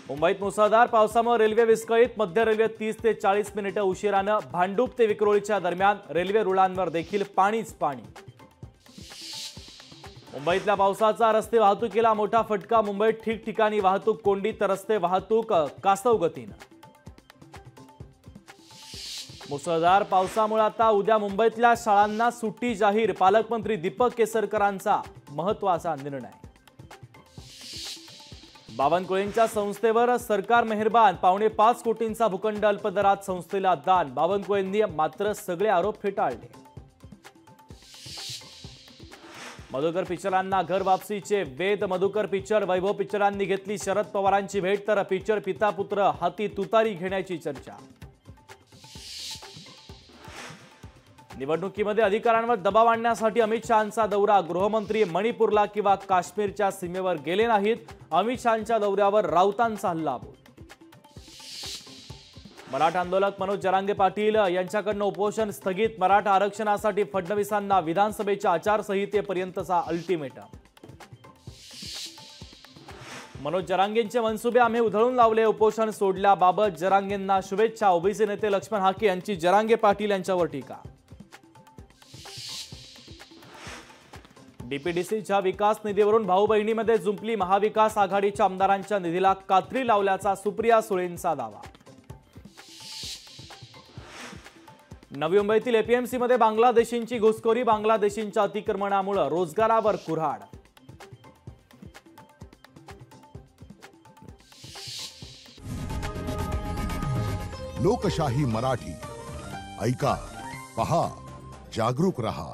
मुंबईत मुसळधार पावसामुळे रेल्वे विस्कळीत। मध्य रेल्वे 30 ते 40 मिनिटे उशिराने भांडूप ते विक्रोळीच्या दरम्यान रेल्वे रुळांवर देखील पाणीच पाणी। मुंबईतल्या पावसाचा रस्ते वाहतुकीला मोठा फटका। मुंबईत ठिकठिकाणी वाहतूक कोंडी तर रस्ते वाहतूक कासव गतीने। मुसळधार पावसामुळे आता उद्या मुंबईतल्या शाळांना सुट्टी जाहीर। पालकमंत्री दीपक केसरकरांचा महत्त्वाचा निर्णय। बावनकुळेंच्या संस्थेवर सरकार मेहरबान। 5.25 कोटींचा भूखंड अल्पदरात संस्थेला दान। बावनकुळेंनी मात्र सगळे आरोप फेटाळले। मधुकर पिचरांना घर वापसीचे वेध। मधुकर पिचर वैभव पिचरांनी घेतली शरद पवारांची भेट, तर पिचर पिता पुत्र हाती तुतारी घेण्याची चर्चा। निवडणुकीमध्ये अधिकाऱ्यांवर दबाव आणण्यासाठी अमित शहांचा दौरा। गृहमंत्री मणिपूरला किंवा काश्मीरच्या सीमेवर गेले नाहीत। अमित शहांच्या दौऱ्यावर राऊतांचा हल्लाबोल। मराठा आंदोलक मनोज जरांगे पाटील यांच्याकडून उपोषण स्थगित। मराठा आरक्षणासाठी फडणवीसांना विधानसभेच्या आचारसंहितेपर्यंतचा अल्टिमेटम। मनोज जरांगेंचे मनसुबे आम्ही उधळून लावले। उपोषण सोडल्याबाबत जरांगेंना शुभेच्छा। ओबीसी नेते लक्ष्मण हाके यांची जरांगे पाटील यांच्यावर टीका। डीपीडीसीच्या विकास निधीवरून भाऊ बहिणीमध्ये जुंपली। महाविकास आघाडीच्या आमदारांच्या निधीला कात्री लावल्याचा सुप्रिया सुळेंचा दावा। नवी मुंबईतील एपीएमसीमध्ये बांगलादेशींची घुसखोरी। बांगलादेशींच्या अतिक्रमणामुळे रोजगारावर कुऱ्हाड। लोकशाही मराठी ऐका, पहा, जागरूक रहा।